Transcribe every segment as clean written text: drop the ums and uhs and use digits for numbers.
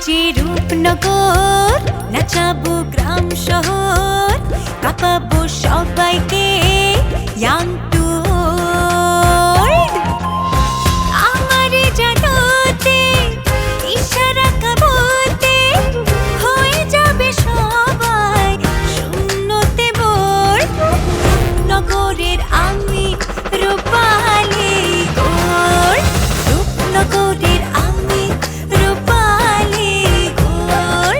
যে রূপনগর, নাচাবো গ্রাম শহর, কাঁপাবো সবাইকে ইয়াং টু ওল্ড। আমারে জানাতে ইশারা কাবতে হয়ে যাবে সবাই শূন্যতে বোর। নগরের আমি রূপালী গোর, রূপনগরের আমি রূপালী গোর,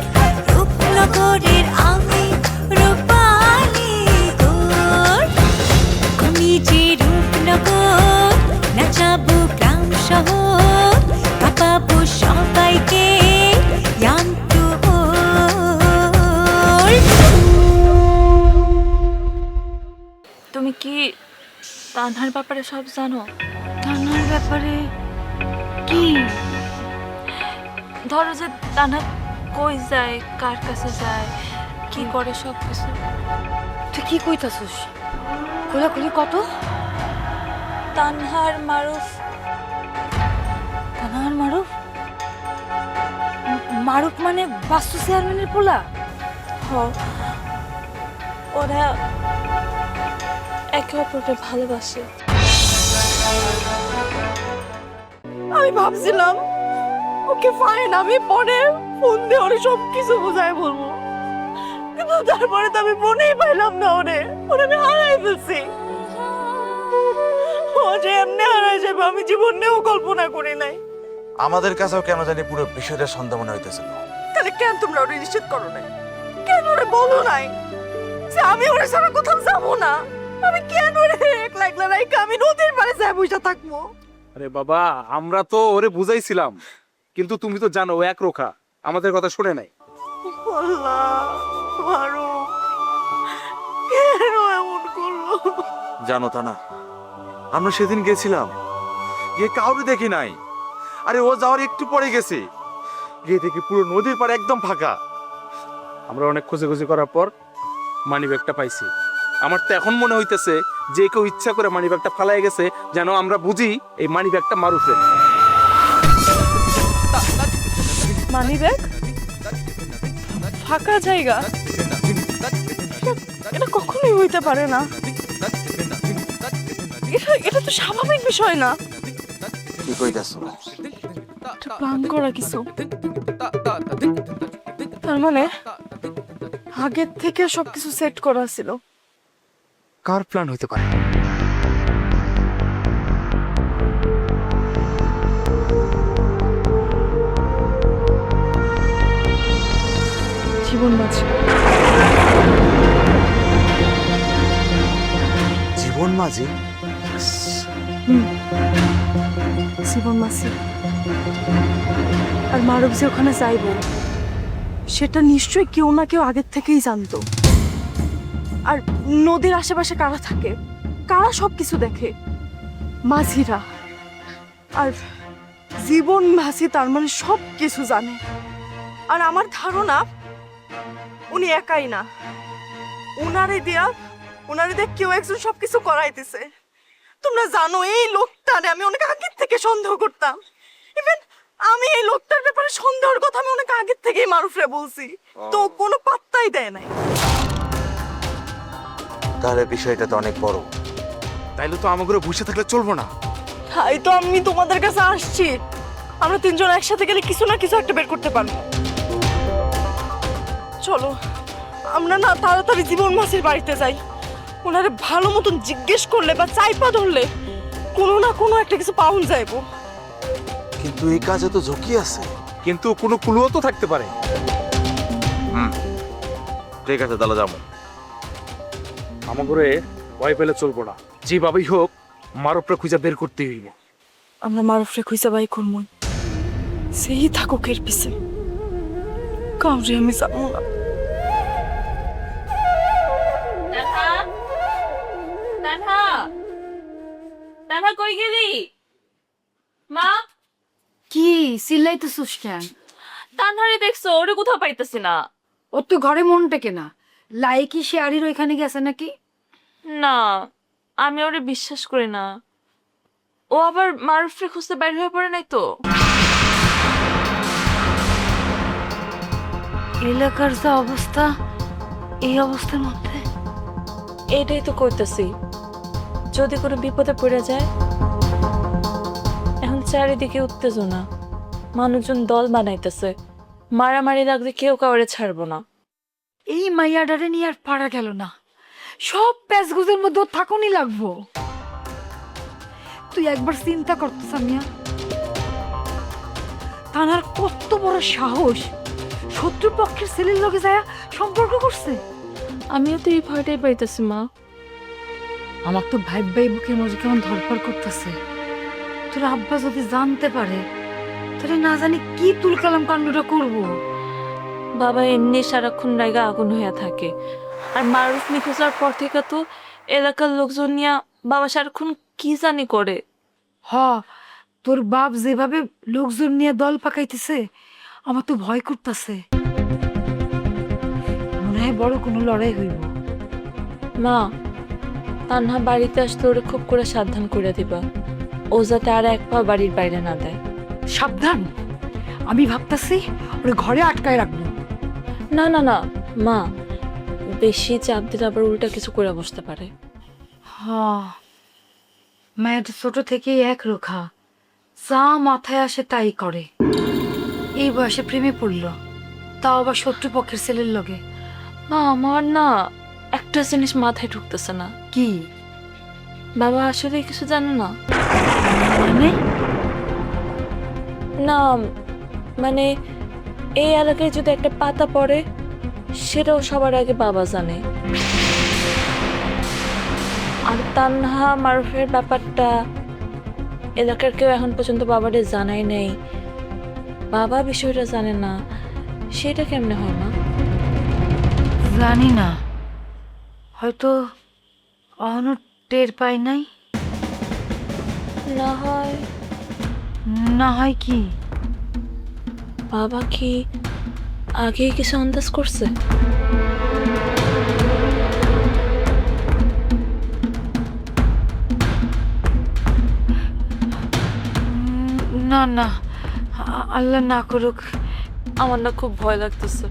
রূপনগরের আমি রূপালী গোর। আমি যে রূপনগর, নাচাবো গ্রাম শহর, কাঁপাবো সবাইকে ইয়াং টু ওল্ড। তুমি কি তানহার ব্যাপারে সব জানো? তানহার ব্যাপারে কি? ধরো যে তানহা কই যায়, কার কাছে যায়, কি করে, সব কিছু। তুই কি কইতাছিস? খোলাখুলি কত? তানহার মারুফ। তানহার মারুফ? মারুফ মানে বাস্তু চেয়ারম্যানের পোলা? হ, ওরা একে অপরকে ভালোবাসে। আমি ভাবছিলাম ওকে ফাইন আমি পরে ফোন দিয়ে ওরে সব কিছু বোঝায় বলবো, কিন্তু তারপরে তো আমি মনেই পাইলাম না ওরে ওরে আমি হারাই ফেলছি। ও যে এমনি হারাই যাবে আমি জীবনেও কল্পনা করি নাই। আমাদের কাছেও কেন জানি পুরো বিষয়টা সন্দেহ মনে হইতেছিল। তাহলে কেন তোমরা ওরে নিষেধ করো নাই? কেন ওরে বলো নাই যে আমি ওরে ছাড়া কোথাও যাবো না? আমি কেন ওরে একলা একলা রাইখা আমি নদীর পাড়ে যাই বসে থাকবো? আরে বাবা, আমরা তো ওরে বুঝাইছিলাম, কিন্তু তুমি তো জানো ও একরোখা, আমাদের কথা শুনে নাই। আল্লাহ, মারো, কেন এমন করলো? জানো তা না, আমরা সেদিন গেছিলাম, গিয়ে কাউরে দেখি নাই। আরে ও যাওয়ার একটু পরে গেছে, গিয়ে দেখি পুরো নদীর পাড়ে একদম ফাঁকা। আমরা অনেক খোঁজাখুঁজি করার পর মানিব্যাগটা পাইছি। আমার তো এখন মনে হইতেছে যে কেউ ইচ্ছা করে মানিব্যাগটা ফালাই গেছে, যেন আমরা বুঝি এই মানিব্যাগটা মারুফের। মানি ব্যাগ, ফাঁকা জায়গা, এটা কখনোই হইতে পারে না। এটা তো স্বাভাবিক বিষয় না। কি কইতাছো? প্ল্যান করা কিছু, তার মানে আগের থেকে সবকিছু সেট করা ছিল। কার প্ল্যান হইতে পারে? জীবন মাঝি। জীবন মাঝি? জীবন মাঝি আর মারুফ যে ওখানে যাইব সেটা নিশ্চয়ই কেউ না কেউ আগের থেকেই জানতো। আর নদীর আশেপাশে কারা থাকে, কারা সবকিছু দেখে? মাঝিরা। আর জীবন মাঝি তার মানে সব কিছু জানে। আর আমার ধারণা উনি একাই না, উনারে দিয়া কেউ একজন সবকিছু করাইতেছে। তোমরা জানো এই লোকটারে আমি অনেক আগের থেকে সন্দেহ করতাম। ইভেন আমি এই লোকটার ব্যাপারে সন্দেহের কথা আমি অনেক আগের থেকেই মারুফরে বলছি, তো কোনো পাত্তাই দেয় নাই। তাহলে বিষয়টা তো অনেক বড়। তাইলে তো আমাকে বসে থাকলে চলবো না। তাই তো আমি তোমাদের কাছে আসছি, আমরা তিনজন একসাথে গেলে কিছু না কিছু একটা বের করতে পারবো। চলো আমরা না তাড়াতাড়ি জীবন মাসির বাড়িতে যাই। ওনারে ভালো মতন জিজ্ঞেস করলে বা চাইপা ধরলে কোনো না কোনো একটা কিছু পাউন যাইবো। কিন্তু এই কাজে তো ঝুঁকি আছে। কিন্তু কোনো ক্লুও তো থাকতে পারে। ঠিক আছে, তাহলে যাবো। আমাকে ভয় পেলে চলবো না, যেভাবেই হোক মারুফরে খুঁজে বের করতে হইব। আমরা মারুফরে খুঁজে বাই করবো, সেই থাকুক এর পিছে, কাউরে আমি যাবো না। তানহা কই গেলি মা? কি চিল্লাইতেছিস কেন? তানহারে দেখছো? ওরে কোথাও পাইতেছি না। ওর তো ঘরে মন টেকে না। লাইকি শেয়ারির ওইখানে গেছে নাকি? না, আমি ওরে বিশ্বাস করি না। ও আবার মারুফরে খুঁজতে বাইরে হয়ে পড়ে নাই তো? এলাকার যা অবস্থা, এই অবস্থার মধ্যে এটাই তো করতেছি, যদি কোনো বিপদে পড়ে যায়। এখন চারিদিকে উত্তেজনা, মানুষজন দল বানাইতেছে, মারামারি লাগলে কেউ কাউরে ছাড়বো না। এই মাইয়াডারে নিয়ে আর পারা গেল না। সব প্যাচগুজের মধ্যে থাকুনই লাগবো। তুই একবার চিন্তা করতো সামিয়া, তানার কত বড় সাহস, শত্রুপক্ষের ছেলের লগে যায় সম্পর্ক করছে। আমিও তো এই ভয়টাই পাইতেছি মা। আমার তো ভাই ভাই বুকের মধ্যে কেমন ধরপড় করতেছে। তোর আব্বা যদি জানতে পারে, তাহলে না জানি কি তুলকালাম কাণ্ডটা করবো। বাবা এমনি সারাক্ষণ রাইগা আগুন হইয়া থাকে, আর মারুফ নিখোঁজ হওয়ার পর থেকে তো এলাকার লোকজন নিয়ে বাবা সারাক্ষণ কি জানি করে। হ, তোর বাপ যেভাবে লোকজন নিয়ে দল পাকাইতেছে, আমার তো ভয় করতেছে। মনে হয় বড় কোনো লড়াই হইব। মা, তানহা বাড়িতে আসলে ওরে খুব করে সাবধান করে দিবা, ও যাতে আর এক পা বাড়ির বাইরে না দেয়। সাবধান? আমি ভাবতাছি ওরে ঘরে আটকায় রাখবো। না না না মা, বেশি চাপ দিলে আবার উল্টা কিছু করে বসতে পারে। হ্যাঁ, মায়ের ছোট থেকেই এক রোখা, যা মাথায় আসে তাই করে। এই বয়সে প্রেমে পড়ল, তাও আবার শত্রুপক্ষের ছেলের লগে। মা, আমার না একটা জিনিস মাথায় ঢুকতেছে না। কি? বাবা আসলে কিছু জানে না? মানে? না মানে এই এলাকায় যদি একটা পাতা পড়ে, সেটাও সবার আগে বাবা জানে। আর তানহা মারুফের ব্যাপারটা এলাকার কেউ এখন পর্যন্ত বাবারে জানাই নেই। বাবা বিষয়টা জানে না, সেটা কেমনে হয় মা? জানি না, হয়তো অহনো টের পাই নাই। না হয় না হয় কি? বাবা কি আগে কিছু আন্দাজ করছে? না না, আল্লাহ না করুক। আমার না খুব ভয় লাগতেছে।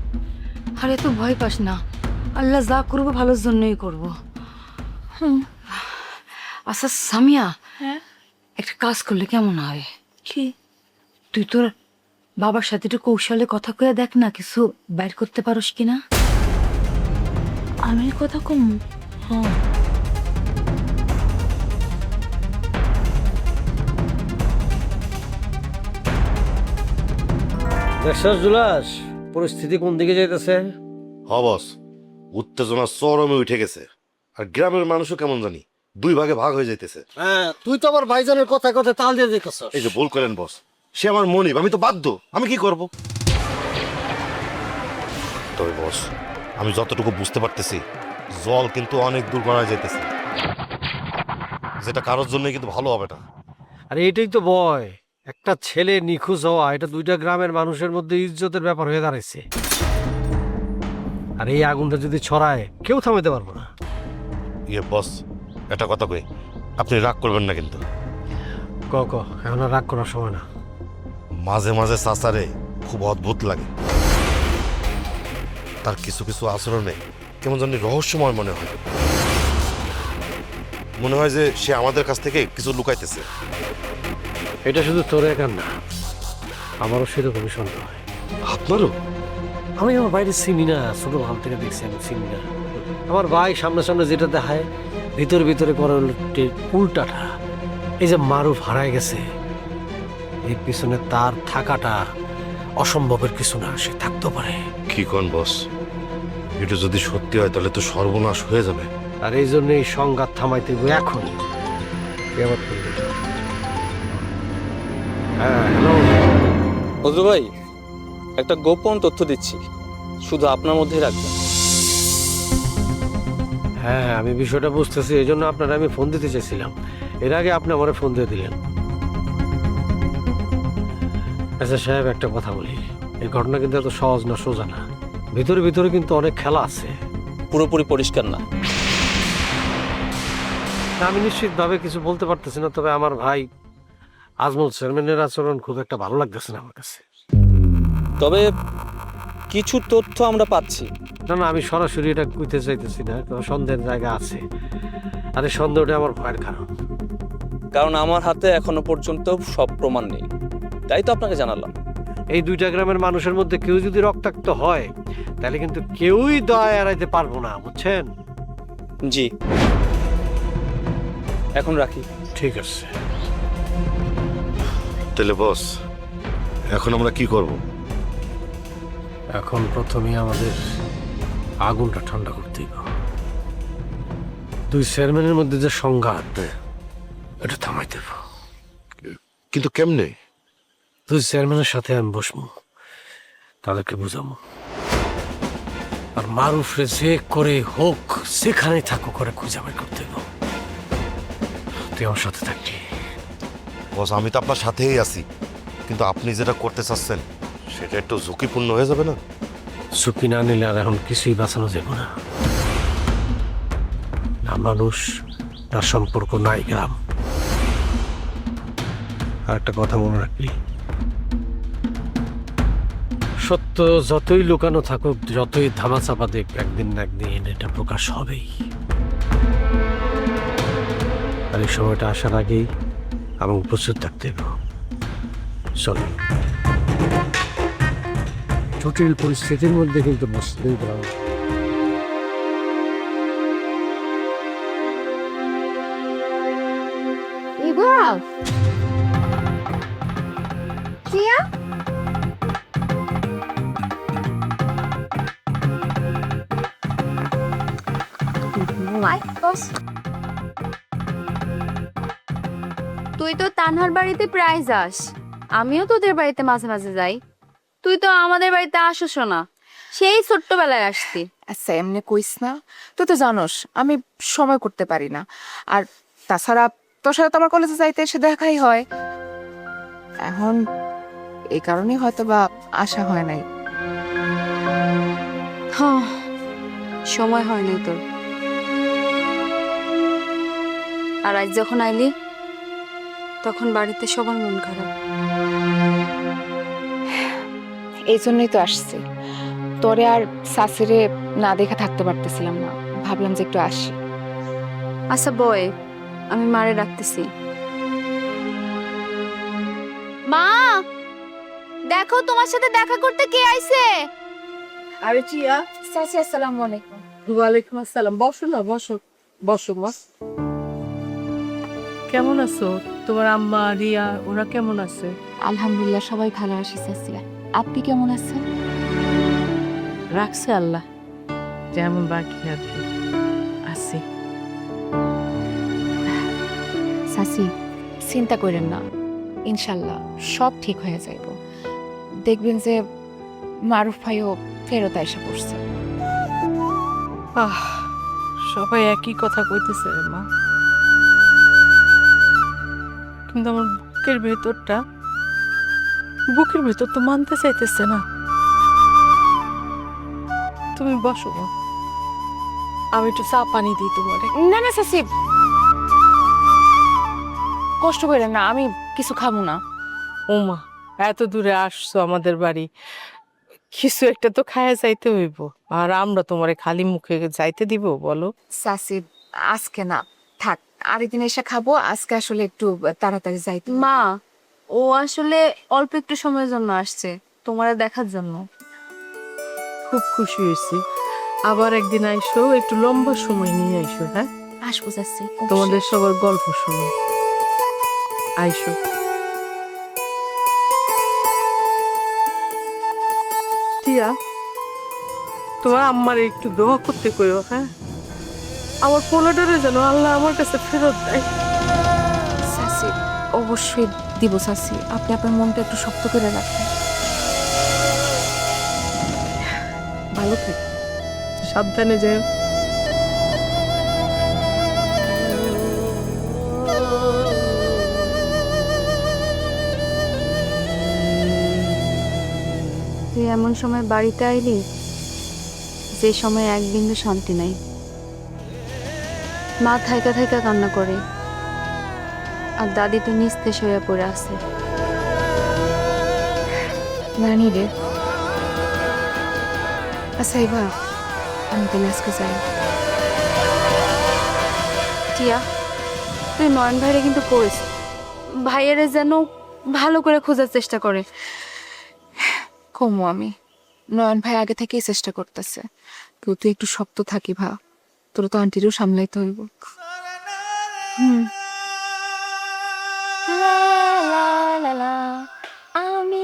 আরে তো ভয় পাস না, আল্লাহ যা করবো ভালোর জন্যই করবো। আচ্ছা সামিয়া, হ্যাঁ, একটা কাজ করলে কেমন হয়? কি? তুই তোর বাবার সাথে একটু কৌশলে কথা কয়ে দেখ না, কিছু বাইর করতে পারোস কিনা। আমি কথা কম? হ্যাঁ, দেখছস জুলাস, পরিস্থিতি কোন দিকে যাইতেছে? বস, উত্তেজনা চরমে উঠে গেছে। আর গ্রামের মানুষও কেমন জানি দুই ভাগে ভাগ হয়ে যাইতেছে। হ্যাঁ, তুই তো আবার ভাইজানের কথায় কথায় তাল দিয়ে দেখছস। এই যে ভুল করেন বস, সে আমার মনিব, আমি তো বাধ্য, আমি কি করব? তবে বস, আমি যতটুকু বুঝতে পারতেছি, জল কিন্তু অনেক দূর গড়ায় যাইতেছে, যেটা কারোর জন্য কিন্তু ভালো হবে না। আর এইটাই তো ভয়, একটা ছেলে নিখোঁজ হওয়া, এটা দুইটা গ্রামের মানুষের মধ্যে ইজ্জতের ব্যাপার হয়ে দাঁড়াইছে। আর এই আগুনটা যদি ছড়ায়, কেউ থামাইতে পারবো না। বস, একটা কথা কই, আপনি রাগ করবেন না কিন্তু। ক এখন আর রাগ করার সময় না। মাঝে মাঝে চাচারে খুব অদ্ভুত লাগে, তার কিছু কিছু আচরণে কেমন জানি রহস্যময় মনে হয়। মনে হয় যে সে আমাদের কাছ থেকে কিছু লুকাইতেছে। এটা শুধু তোর একার না, আমারও সেরকমই সন্দেহ হয়। আপনারও? আমি আমার বাইরে চিনি না, ছোট ভাব থেকে দেখছি, আমি চিনি না। আমার ভাই সামনে সামনে যেটা দেখায়, ভিতরে ভিতরে করে উল্টাটা। এই যে মারুফ হারায় গেছে, এর পিছনে তার থাকাটা অসম্ভবের কিছু না, সে থাকতে পারে। কি কোন বস, এটা যদি সত্যি হয় তাহলে তো সর্বনাশ হয়ে যাবে। আর এই জন্য এই সংঘাত থামাইতে হবে এখন। হ্যাঁ, হ্যালো ফজলু ভাই, একটা গোপন তথ্য দিচ্ছি, শুধু আপনার মধ্যেই রাখবেন। হ্যাঁ, আমি বিষয়টা বুঝতেছি, এই জন্য আপনারা আমি ফোন দিতে চাইছিলাম। এর আগে আপনি আমার ফোন দিয়ে দিলেন। আচ্ছা সাহেব, একটা কথা বলি, এই ঘটনা কিন্তু এত সহজ না, সোজা না। ভিতরে ভিতরে কিন্তু অনেক খেলা আছে। পুরোপুরি পরিষ্কার না। আমি নিশ্চিতভাবে কিছু বলতে পারতেছি না, তবে আমার ভাই আজমল চেয়ারম্যানের আচরণ খুব একটা ভালো লাগতেছে না আমার কাছে। তবে কিছু তথ্য আমরা পাচ্ছি। না না, আমি সরাসরি এটা কইতে চাইতেছি না, কারণ সন্দেহের জায়গা আছে। আরে সন্দেহটা আমার ভয়ের কারণ। কারণ আমার হাতে এখনো পর্যন্ত সব প্রমাণ নেই, তাই তো আপনাকে জানালাম। এই দুইটা গ্রামের মানুষের মধ্যে কেউ যদি রক্তাক্ত হয় তাহলে কিন্তু কেউই দয়া এড়াইতে পারবো না, বুঝছেন? জি, এখন রাখি। ঠিক আছে। তাহলে বস, এখন আমরা কি করব? এখন প্রথমে আমাদের আগুনটা ঠান্ডা করতে হবে। দুই চেয়ারম্যানের মধ্যে যে সংঘাত, এটা থামাইতে হবে। কিন্তু কেমনে? দুই চেয়ারম্যানের সাথে আমি বসবো, তাদেরকে বুঝাবো, আর মারুফরে যে করে হোক সেখানে থাকো করে খুঁজে বের করতে হবে। তুই আমার সাথে থাকবি। বস, আমি তো আপনার সাথেই আছি, কিন্তু আপনি যেটা করতে চাচ্ছেন সেটা একটু ঝুঁকিপূর্ণ হয়ে যাবে না? ঝুঁকি না নিলে আর এখন কিছুই বাঁচানো যাবে না। না মানুষ, না সম্পর্ক, নাই গ্রাম। আর একটা কথা মনে রাখবি, সত্য যতই লুকানো থাকুক, যতই ধামাচাপা দেখ, একদিন না একদিন এটা প্রকাশ হবেই। আর এই সময়টা আসার আগেই এবং প্রস্তুত থাকতে হবে। চল, জটিল পরিস্থিতির মধ্যে কিন্তু বুঝতেই পারো। তুই তো তানহার বাড়িতে প্রায় যাস, আমিও তোদের বাড়িতে মাঝে মাঝে যাই। তুই তো আমাদের বাড়িতে আসোস না, সেই ছোট্টবেলায় আসতি। আচ্ছা, এমনি কইস না, তুই তো জানোস আমি সময় করতে পারি না। আর তাছাড়া তোর সাথে তো আমার কলেজে যাইতে এসে দেখাই হয়, এখন এই কারণেই হয়তো বা আসা হয় নাই। হ্যাঁ, সময় হয় নাই তোর। আর আজ যখন আইলি তখন বাড়িতে সবার মন খারাপ। এই জন্যই তো আসছি, তোরে আর শাশুড়ে না দেখে থাকতে পারতেছিলাম না, ভাবলাম যে একটু আসি। আচ্ছা বয়, আমি মারে রাখতেছি। মা, দেখো তোমার সাথে দেখা করতে কে আইছে। আরে চিয়া, চাচি আসসালামু আলাইকুম। ওয়ালাইকুম আসসালাম। বসো না, বসো বসো মা। কেমন আছো? তোমার আম্মা রিয়া ওরা কেমন আছে? আলহামদুলিল্লাহ, সবাই ভালো আছে চাচি। আপনি কেমন আছেন? রাখছে আল্লাহ, যেমন বাকি আর কি আছি। চাচি, চিন্তা করেন না, ইনশাল্লাহ সব ঠিক হয়ে যাইব। দেখবেন যে মারুফ ভাইও ফেরত এসে পড়ছে। সবাই একই কথা কইতেছে রে মা, কিন্তু আমার বুকের ভেতর তো মানতে চাইতেছে না। তুমি বসো মা, আমি একটু চা পানি দিই তোমারে। না না চাচি, কষ্ট করেন না, আমি কিছু খাবো না। ওমা, এত দূরে আসছো আমাদের বাড়ি, কিছু একটা তো খায়া যাইতে হইব। আর আমরা তোমারে খালি মুখে যাইতে দিব বলো? চাচি, আজকে না, থাক, আরেকদিন এসে খাবো। আজকে আসলে একটু তাড়াতাড়ি যাইতে। মা, ও আসলে অল্প একটু সময়ের জন্য আসছে, তোমারে দেখার জন্য। খুব খুশি হয়েছি, আবার একদিন আইসো, একটু লম্বা সময় নিয়ে আইসো। হ্যাঁ, আসবো চাচি, তোমাদের সবার গল্প শুনো। আইসো। টিয়া, তোমার আম্মার একটু দোয়া করতে কইও। হ্যাঁ, আমার পোলাডারে যেন আল্লাহ আমার কাছে ফেরত দেয়। চাচি, অবশ্যই দিব চাচি, আপনি আপনার মনটা একটু শক্ত করে রাখবেন। ভালো থেকে সাবধানে যেও। তুই এমন সময় বাড়িতে আইলি যে সময় এক বিন্দু শান্তি নাই। মা থাইকা থাইকা কান্না করে, আর দাদি তো নিস্তেজ হইয়া পড়ে আছে। নানি রে, আচ্ছা এবার আমি তাহলে আজকে যাই। টিয়া, তুই নয়ন ভাইরে কিন্তু কইস ভাইয়েরে যেন ভালো করে খোঁজার চেষ্টা করে। কমু আমি, নয়ন ভাই আগে থেকেই চেষ্টা করতেছে। কেউ তুই একটু শক্ত থাকি ভা, তোর তো আন্টিরও সামলাইতে হইব। আমি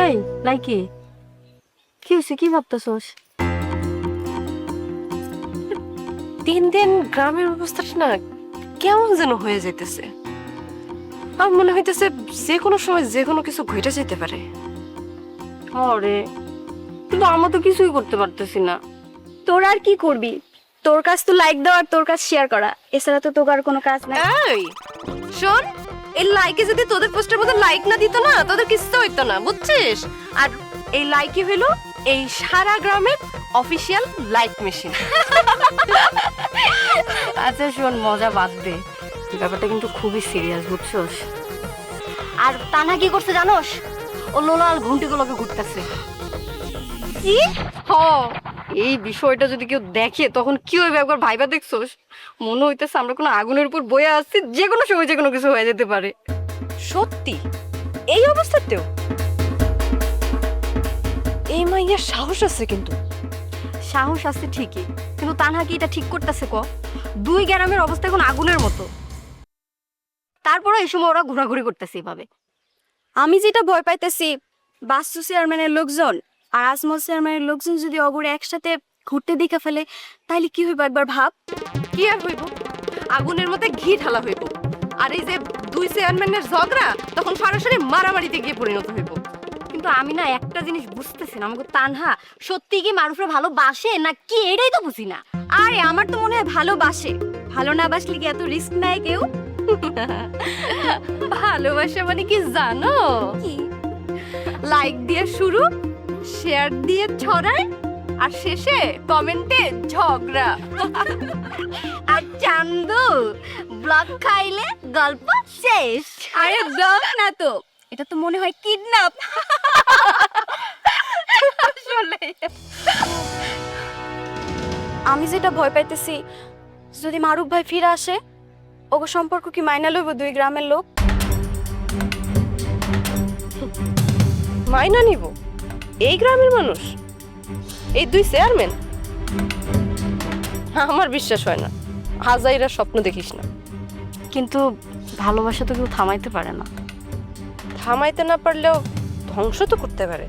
এই লাইকি কি হয়েছে, কি ভাবতেছস? দিন দিন গ্রামের অবস্থাটা না কেমন যেন হয়ে যাইতেছে। আমার মনে হইতেছে যে কোনো সময় যে কোনো কিছু ঘটে যেতে পারে। আরে কিন্তু আমরা তো কিছুই করতে পারতেছি না। তোর আর কি করবি? তোর কাজ তো লাইক দেওয়া আর তোর কাজ শেয়ার করা, এছাড়া তো তোর আর কোনো কাজ নাই। এই শোন, এই লাইকে যদি তোদের পোস্টের মধ্যে লাইক না দিত না, তোদের কিছু হইতো না, বুঝছিস? আর এই লাইকই হইলো এই সারা গ্রামের অফিসিয়াল লাইক মেশিন। আচ্ছা শোন, মজা বাদ দে, ব্যাপারটা কিন্তু খুবই সিরিয়াস, বুঝছস? আর তানা কি করছে জানোস? ও লোলাল ঘুন্টিগুলোকে ঘুরতেছে। কি হ, এই বিষয়টা যদি কেউ দেখে তখন কি হইবে একবার ভাইবা দেখছোস? মনে হইতেছে আমরা কোনো আগুনের উপর বয়ে আসছি, যে কোনো সময় যে কোনো কিছু হয়ে যেতে পারে। সত্যি এই অবস্থাতেও এই মাইয়ার সাহস আছে কিন্তু। সাহস আছে ঠিকই, কিন্তু তানহা কি এটা ঠিক করতেছে? দুই গ্রামের অবস্থা এখন আগুনের মতো, তারপরে এই সময় ওরা ঘোরাঘুরি করতেছে এভাবে। আমি যেটা ভয় পাইতেছি, বাস্তু চেয়ারম্যানের লোকজন আর আজমল চেয়ারম্যানের লোকজন যদি অগরে একসাথে ঘুরতে দেখে ফেলে, তাইলে কি হইব একবার ভাব। কি আর হইব, আগুনের মধ্যে ঘি ঢালা হইব। আর এই যে দুই চেয়ারম্যানের ঝগড়া তখন সরাসরি মারামারিতে গিয়ে পরিণত হইব। কিন্তু আমি না একটা জিনিস বুঝতেছি না, আমাকে তানহা সত্যি কি মারুফরে ভালোবাসে না কি, এটাই তো বুঝি না। আরে আমার তো মনে হয় ভালোবাসে, ভালো না বাসলে কি এত রিস্ক নেয় কেউ? ভালোবাসা মানে কি জানো? কি? লাইক দিয়ে শুরু, শেয়ার দিয়ে ছড়ায়, আর শেষে কমেন্টে ঝগড়া। আর চান্দু ব্লক খাইলে গল্প শেষ। আরে ব্লক না তো, এটা তো মনে হয় কিডন্যাপ। আসলে আমি যেটা ভয় পাইতেছি, যদি মারুফ ভাই ফিরে আসে, ওগো সম্পর্ক কি মাইনা লইব দুই গ্রামের লোক? মাইনা নিব এই গ্রামের মানুষ, এই দুই চেয়ারম্যান? আমার বিশ্বাস হয় না, হাজাইরা স্বপ্ন দেখিস না। কিন্তু ভালোবাসা তো কেউ থামাইতে পারে না। থামাইতে না পারলেও ধ্বংস তো করতে পারে।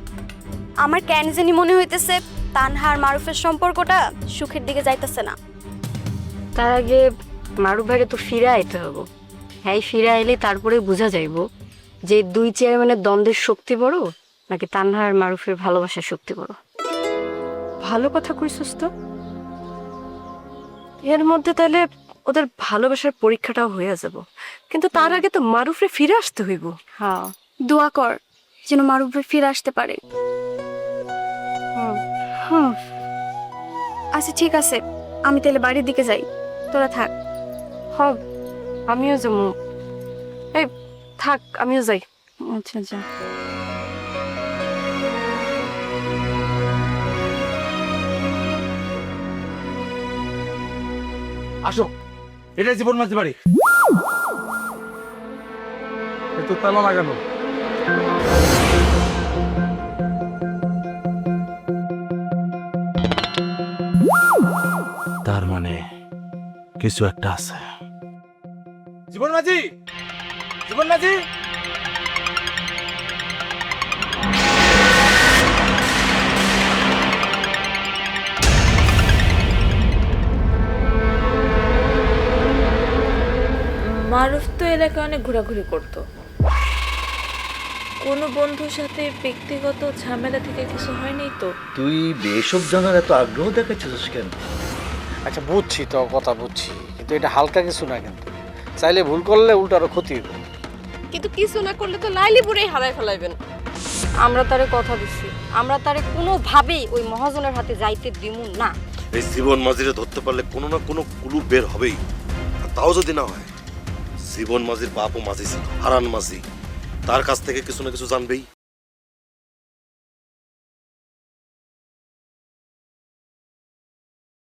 আমার কেন জানি মনে হইতেছে তানহা আর মারুফের সম্পর্কটা সুখের দিকে যাইতেছে না। তার আগে মারুফ ভাইকে তো ফিরে আইতে হবে। হ্যাঁ, ফিরে আইলে তারপরে বোঝা যাইব যে দুই চেয়ারম্যানের দ্বন্দ্বের শক্তি বড় নাকি তানহা আর মারুফের ভালোবাসার শক্তি বড়। ভালো কথা কইছিস তো। এর মধ্যে তাহলে ওদের ভালোবাসার পরীক্ষাটাও হয়ে যাব, কিন্তু তার আগে তো মারুফরে ফিরে আসতে হইব। হ্যাঁ, দোয়া কর যেন মারুফ ভাই ফিরে আসতে পারে। আচ্ছা ঠিক আছে, আমি তাহলে বাড়ির দিকে যাই, তোরা থাক। হব, আমিও যাবো। এই থাক, আমিও যাই। আচ্ছা আচ্ছা। আসো, এটা জীবন মাঝে বাড়ি। তো তালা লাগানো। তার মানে কিছু একটা আছে। জীবন মাঝি, জীবন মাঝি। মারুফ তো এলাকায় অনেক ঘোরাঘুরি করতো। কোনো বন্ধুর সাথে ব্যক্তিগত ঝামেলা থেকে কিছু হয়নি তো? তুই এসব জানার এত আগ্রহ দেখাচ্ছিস কেন? আচ্ছা বুঝছি তো, কথা বুঝছি, কিন্তু এটা হালকা কিছু না। কিন্তু চাইলে ভুল করলে উল্টো আরো ক্ষতি হবে। কিন্তু কিছু না করলে তো লাইলিপুরেই হারাই ফেলাইবেন। আমরা তারে কথা দিচ্ছি, আমরা তারে কোনোভাবেই ওই মহাজনের হাতে যাইতে দিব না। এই জীবন মাঝিরে ধরতে পারলে কোনো না কোনো কুলু বের হবেই। আর তাও যদি না হয়, জীবন মাঝির বাপও মাঝি ছিল, হারান মাঝি, তার কাছ থেকে কিছু না কিছু জানবেই।